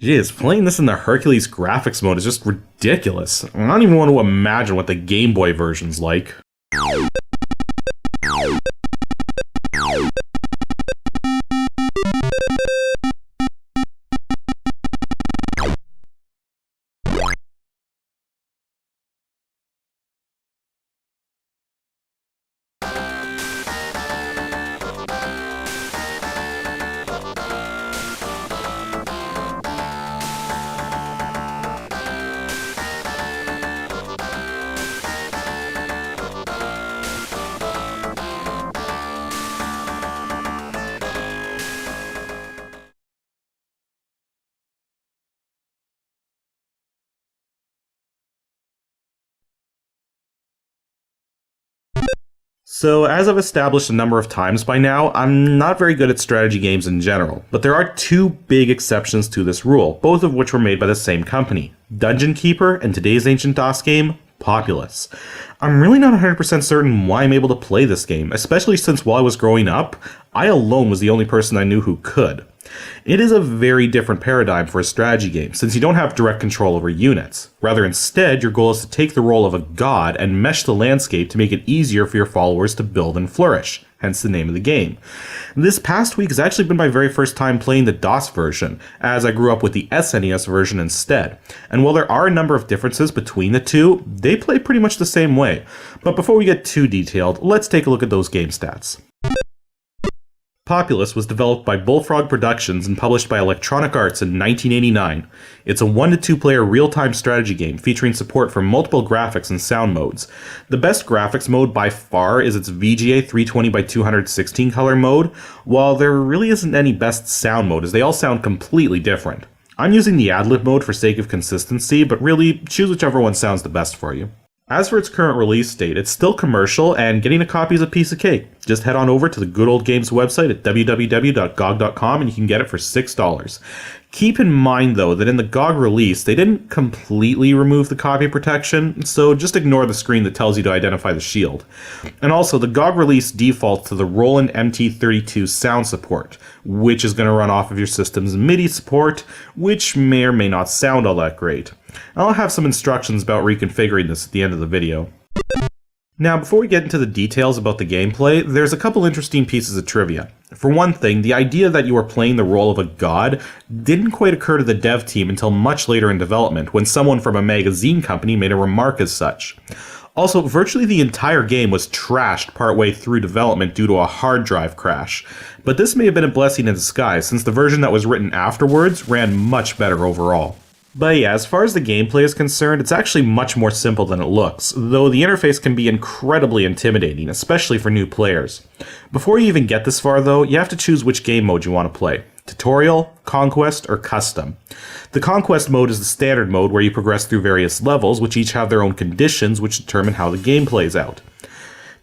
Jeez, playing this in the Hercules graphics mode is just ridiculous. I don't even want to imagine what the Game Boy version's like. So, as I've established a number of times by now, I'm not very good at strategy games in general, but there are two big exceptions to this rule, both of which were made by the same company, Dungeon Keeper and today's ancient DOS game, Populous. I'm really not 100% certain why I'm able to play this game, especially since while I was growing up, I alone was the only person I knew who could. It is a very different paradigm for a strategy game, since you don't have direct control over units. Rather, instead, your goal is to take the role of a god and mesh the landscape to make it easier for your followers to build and flourish, hence the name of the game. This past week has actually been my very first time playing the DOS version, as I grew up with the SNES version instead. And while there are a number of differences between the two, they play pretty much the same way. But before we get too detailed, let's take a look at those game stats. Populous was developed by Bullfrog Productions and published by Electronic Arts in 1989. It's a 1 to 2 player real-time strategy game featuring support for multiple graphics and sound modes. The best graphics mode by far is its VGA 320x216 color mode, while there really isn't any best sound mode as they all sound completely different. I'm using the ad-lib mode for sake of consistency, but really, choose whichever one sounds the best for you. As for its current release date, it's still commercial, and getting a copy is a piece of cake. Just head on over to the Good Old Games website at www.gog.com and you can get it for $6. Keep in mind, though, that in the GOG release, they didn't completely remove the copy protection, so just ignore the screen that tells you to identify the shield. And also, the GOG release defaults to the Roland MT32 sound support, which is going to run off of your system's MIDI support, which may or may not sound all that great. I'll have some instructions about reconfiguring this at the end of the video. Now, before we get into the details about the gameplay, there's a couple interesting pieces of trivia. For one thing, the idea that you are playing the role of a god didn't quite occur to the dev team until much later in development, when someone from a magazine company made a remark as such. Also, virtually the entire game was trashed partway through development due to a hard drive crash. But this may have been a blessing in disguise, since the version that was written afterwards ran much better overall. But yeah, as far as the gameplay is concerned, it's actually much more simple than it looks, though the interface can be incredibly intimidating, especially for new players. Before you even get this far though, you have to choose which game mode you want to play. Tutorial, Conquest, or Custom. The Conquest mode is the standard mode where you progress through various levels, which each have their own conditions which determine how the game plays out.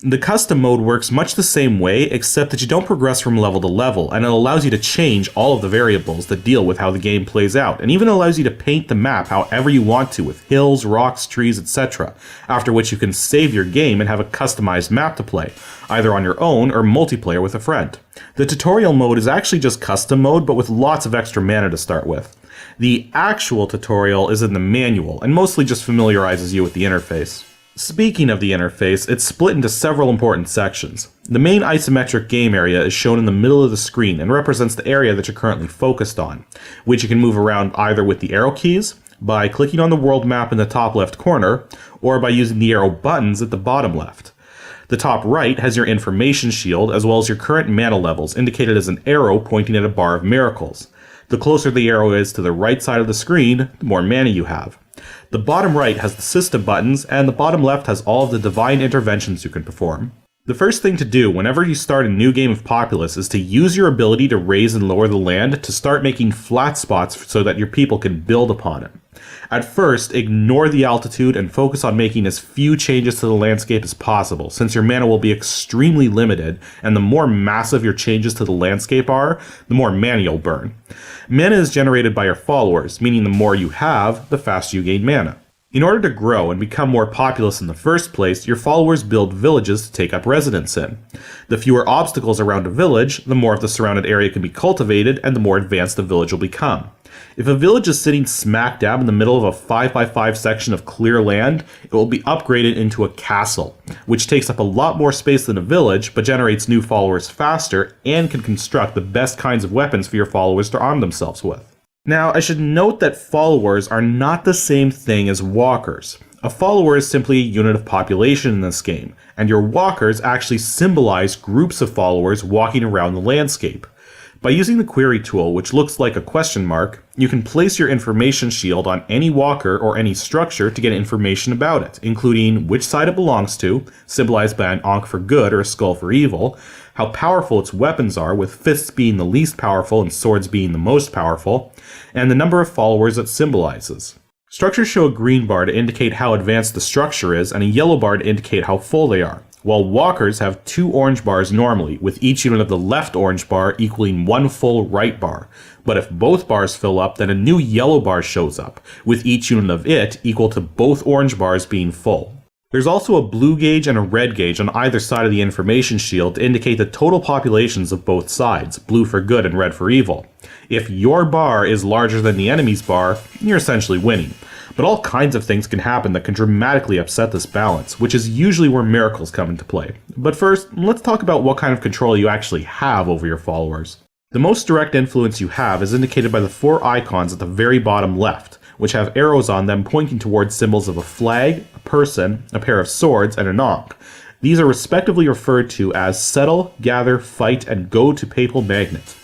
The custom mode works much the same way, except that you don't progress from level to level, and it allows you to change all of the variables that deal with how the game plays out, and even allows you to paint the map however you want to, with hills, rocks, trees, etc., after which you can save your game and have a customized map to play, either on your own or multiplayer with a friend. The tutorial mode is actually just custom mode, but with lots of extra mana to start with. The actual tutorial is in the manual, and mostly just familiarizes you with the interface. Speaking of the interface, it's split into several important sections. The main isometric game area is shown in the middle of the screen and represents the area that you're currently focused on, which you can move around either with the arrow keys, by clicking on the world map in the top left corner, or by using the arrow buttons at the bottom left. The top right has your information shield as well as your current mana levels, indicated as an arrow pointing at a bar of miracles. The closer the arrow is to the right side of the screen, the more mana you have. The bottom right has the system buttons, and the bottom left has all of the divine interventions you can perform. The first thing to do whenever you start a new game of Populous is to use your ability to raise and lower the land to start making flat spots so that your people can build upon it. At first, ignore the altitude and focus on making as few changes to the landscape as possible, since your mana will be extremely limited, and the more massive your changes to the landscape are, the more mana you'll burn. Mana is generated by your followers, meaning the more you have, the faster you gain mana. In order to grow and become more populous in the first place, your followers build villages to take up residence in. The fewer obstacles around a village, the more of the surrounded area can be cultivated and the more advanced the village will become. If a village is sitting smack dab in the middle of a 5x5 section of clear land, it will be upgraded into a castle, which takes up a lot more space than a village, but generates new followers faster and can construct the best kinds of weapons for your followers to arm themselves with. Now, I should note that followers are not the same thing as walkers. A follower is simply a unit of population in this game, and your walkers actually symbolize groups of followers walking around the landscape. By using the query tool, which looks like a question mark, you can place your information shield on any walker or any structure to get information about it, including which side it belongs to, symbolized by an ankh for good or a skull for evil, how powerful its weapons are, with fists being the least powerful and swords being the most powerful, and the number of followers it symbolizes. Structures show a green bar to indicate how advanced the structure is and a yellow bar to indicate how full they are, while walkers have 2 orange bars normally, with each unit of the left orange bar equaling 1 full right bar. But if both bars fill up, then a new yellow bar shows up, with each unit of it equal to both orange bars being full. There's also a blue gauge and a red gauge on either side of the information shield to indicate the total populations of both sides, blue for good and red for evil. If your bar is larger than the enemy's bar, you're essentially winning. But all kinds of things can happen that can dramatically upset this balance, which is usually where miracles come into play. But first, let's talk about what kind of control you actually have over your followers. The most direct influence you have is indicated by the 4 icons at the very bottom left, which have arrows on them pointing towards symbols of a flag, a person, a pair of swords, and an ankh. These are respectively referred to as Settle, Gather, Fight, and Go to Papal Magnet.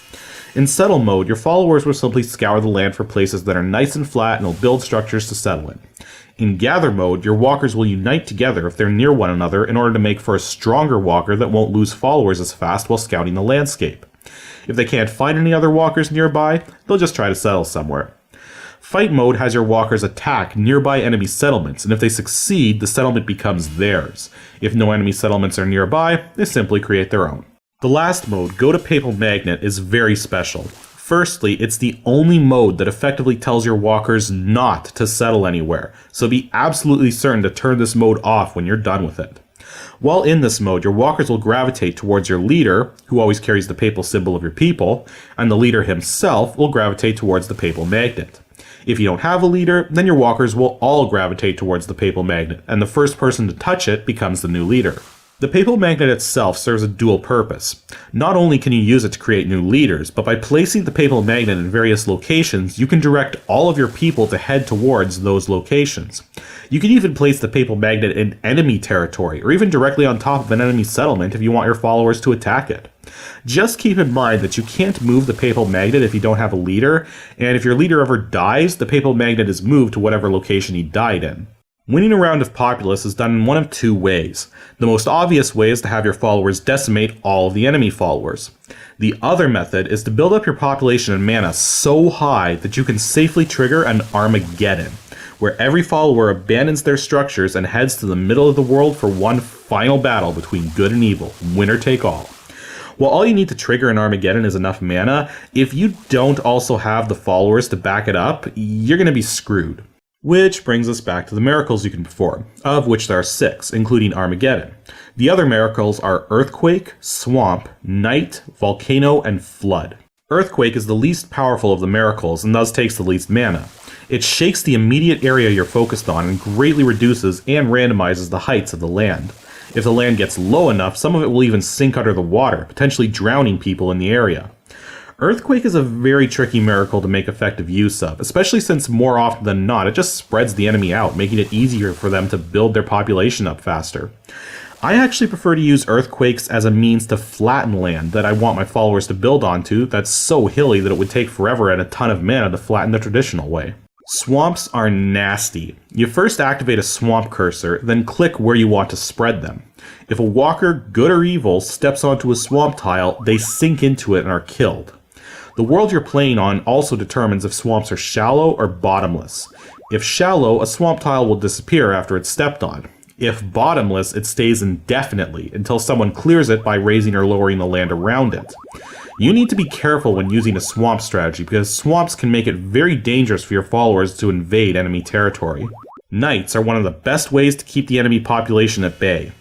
In Settle mode, your followers will simply scour the land for places that are nice and flat and will build structures to settle in. In Gather mode, your walkers will unite together if they're near one another in order to make for a stronger walker that won't lose followers as fast while scouting the landscape. If they can't find any other walkers nearby, they'll just try to settle somewhere. Fight mode has your walkers attack nearby enemy settlements, and if they succeed, the settlement becomes theirs. If no enemy settlements are nearby, they simply create their own. The last mode, Go to Papal Magnet, is very special. Firstly, it's the only mode that effectively tells your walkers not to settle anywhere, so be absolutely certain to turn this mode off when you're done with it. While in this mode, your walkers will gravitate towards your leader, who always carries the papal symbol of your people, and the leader himself will gravitate towards the Papal Magnet. If you don't have a leader, then your walkers will all gravitate towards the Papal Magnet, and the first person to touch it becomes the new leader. The Papal Magnet itself serves a dual purpose. Not only can you use it to create new leaders, but by placing the Papal Magnet in various locations, you can direct all of your people to head towards those locations. You can even place the Papal Magnet in enemy territory, or even directly on top of an enemy settlement if you want your followers to attack it. Just keep in mind that you can't move the Papal Magnet if you don't have a leader, and if your leader ever dies, the Papal Magnet is moved to whatever location he died in. Winning a round of Populous is done in one of 2 ways. The most obvious way is to have your followers decimate all of the enemy followers. The other method is to build up your population and mana so high that you can safely trigger an Armageddon, where every follower abandons their structures and heads to the middle of the world for one final battle between good and evil, winner take all. While all you need to trigger an Armageddon is enough mana, if you don't also have the followers to back it up, you're going to be screwed. Which brings us back to the miracles you can perform, of which there are 6, including Armageddon. The other miracles are Earthquake, Swamp, Night, Volcano, and Flood. Earthquake is the least powerful of the miracles and thus takes the least mana. It shakes the immediate area you're focused on and greatly reduces and randomizes the heights of the land. If the land gets low enough, some of it will even sink under the water, potentially drowning people in the area. Earthquake is a very tricky miracle to make effective use of, especially since more often than not it just spreads the enemy out, making it easier for them to build their population up faster. I actually prefer to use earthquakes as a means to flatten land that I want my followers to build onto that's so hilly that it would take forever and a ton of mana to flatten the traditional way. Swamps are nasty. You first activate a swamp cursor, then click where you want to spread them. If a walker, good or evil, steps onto a swamp tile, they sink into it and are killed. The world you're playing on also determines if swamps are shallow or bottomless. If shallow, a swamp tile will disappear after it's stepped on. If bottomless, it stays indefinitely until someone clears it by raising or lowering the land around it. You need to be careful when using a swamp strategy because swamps can make it very dangerous for your followers to invade enemy territory. Knights are one of the best ways to keep the enemy population at bay.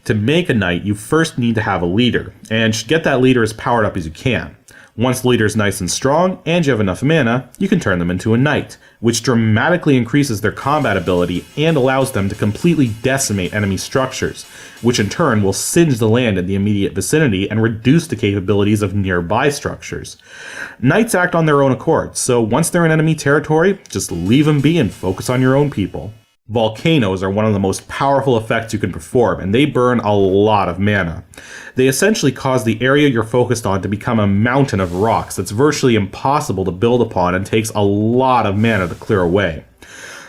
To make a knight, you first need to have a leader, and should get that leader as powered up as you can. Once the leader is nice and strong, and you have enough mana, you can turn them into a knight, which dramatically increases their combat ability and allows them to completely decimate enemy structures, which in turn will singe the land in the immediate vicinity and reduce the capabilities of nearby structures. Knights act on their own accord, so once they're in enemy territory, just leave them be and focus on your own people. Volcanoes are one of the most powerful effects you can perform, and they burn a lot of mana. They essentially cause the area you're focused on to become a mountain of rocks that's virtually impossible to build upon and takes a lot of mana to clear away.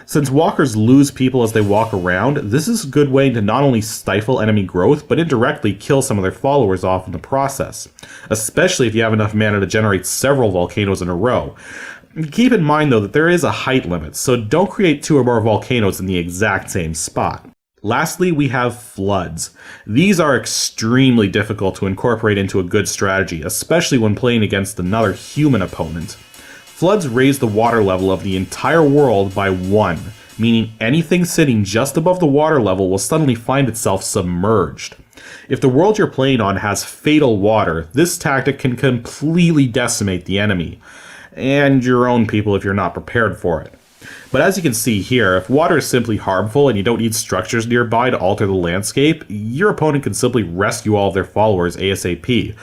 Since walkers lose people as they walk around, this is a good way to not only stifle enemy growth, but indirectly kill some of their followers off in the process, especially if you have enough mana to generate several volcanoes in a row. Keep in mind though that there is a height limit, so don't create 2 or more volcanoes in the exact same spot. Lastly, we have floods. These are extremely difficult to incorporate into a good strategy, especially when playing against another human opponent. Floods raise the water level of the entire world by 1, meaning anything sitting just above the water level will suddenly find itself submerged. If the world you're playing on has fatal water, this tactic can completely decimate the enemy, and your own people if you're not prepared for it. But as you can see here, if water is simply harmful and you don't need structures nearby to alter the landscape, your opponent can simply rescue all of their followers ASAP.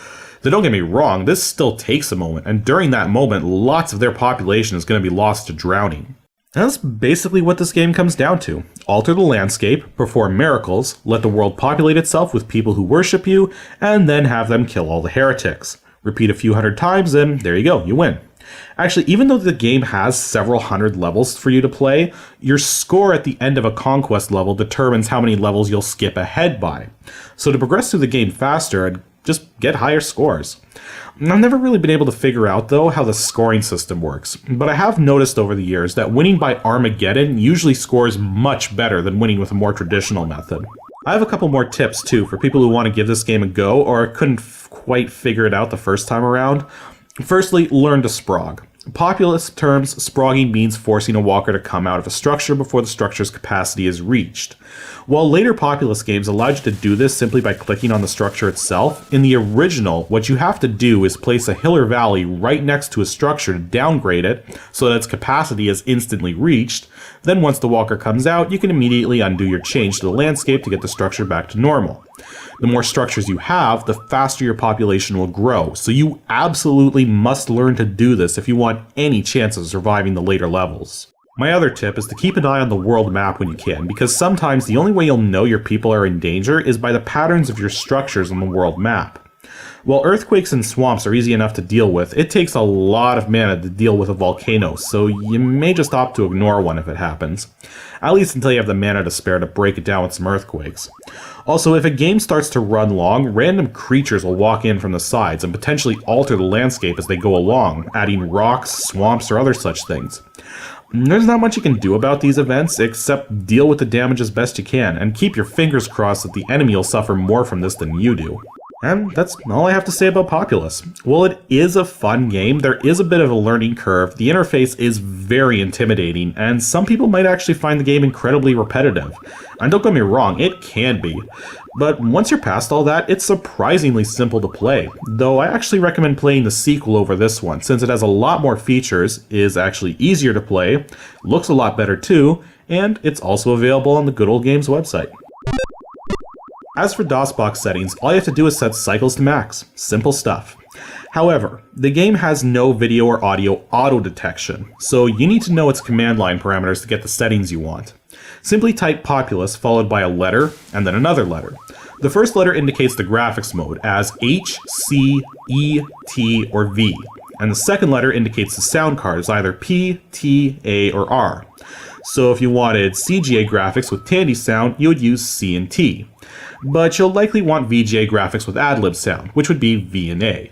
Though don't get me wrong, this still takes a moment, and during that moment, lots of their population is going to be lost to drowning. And that's basically what this game comes down to. Alter the landscape, perform miracles, let the world populate itself with people who worship you, and then have them kill all the heretics. Repeat a few hundred times, and there you go, you win. Actually, even though the game has several hundred levels for you to play, your score at the end of a conquest level determines how many levels you'll skip ahead by. So to progress through the game faster, I'd just get higher scores. I've never really been able to figure out, though, how the scoring system works, but I have noticed over the years that winning by Armageddon usually scores much better than winning with a more traditional method. I have a couple more tips, too, for people who want to give this game a go or couldn't quite figure it out the first time around. Firstly, learn to sprog. In Populous terms, sprogging means forcing a walker to come out of a structure before the structure's capacity is reached. While later Populous games allowed you to do this simply by clicking on the structure itself, in the original, what you have to do is place a hill or valley right next to a structure to downgrade it so that its capacity is instantly reached. Then once the walker comes out, you can immediately undo your change to the landscape to get the structure back to normal. The more structures you have, the faster your population will grow, so you absolutely must learn to do this if you want any chance of surviving the later levels. My other tip is to keep an eye on the world map when you can, because sometimes the only way you'll know your people are in danger is by the patterns of your structures on the world map. While earthquakes and swamps are easy enough to deal with, it takes a lot of mana to deal with a volcano, so you may just opt to ignore one if it happens. At least until you have the mana to spare to break it down with some earthquakes. Also, if a game starts to run long, random creatures will walk in from the sides and potentially alter the landscape as they go along, adding rocks, swamps, or other such things. There's not much you can do about these events, except deal with the damage as best you can, and keep your fingers crossed that the enemy will suffer more from this than you do. And that's all I have to say about Populous. While it is a fun game, there is a bit of a learning curve, the interface is very intimidating, and some people might actually find the game incredibly repetitive. And don't get me wrong, it can be. But once you're past all that, it's surprisingly simple to play. Though I actually recommend playing the sequel over this one, since it has a lot more features, is actually easier to play, looks a lot better too, and it's also available on the Good Old Games website. As for Dosbox settings, all you have to do is set cycles to max. Simple stuff. However, the game has no video or audio auto detection, so you need to know its command line parameters to get the settings you want. Simply type Populous followed by a letter and then another letter. The first letter indicates the graphics mode as H, C, E, T, or V, and the second letter indicates the sound card as either P, T, A, or R. So if you wanted CGA graphics with Tandy sound, you would use C and T. But you'll likely want VGA graphics with ad-lib sound, which would be V and A.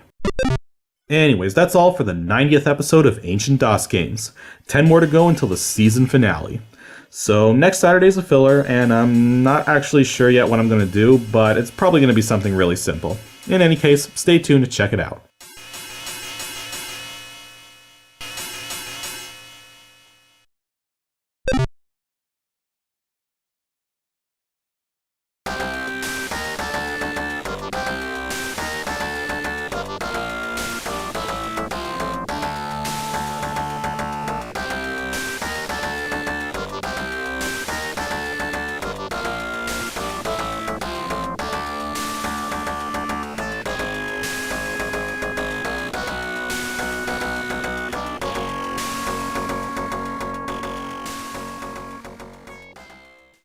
Anyways, that's all for the 90th episode of Ancient DOS Games. 10 more to go until the season finale. So next Saturday's a filler, and I'm not actually sure yet what I'm going to do, but it's probably going to be something really simple. In any case, stay tuned to check it out.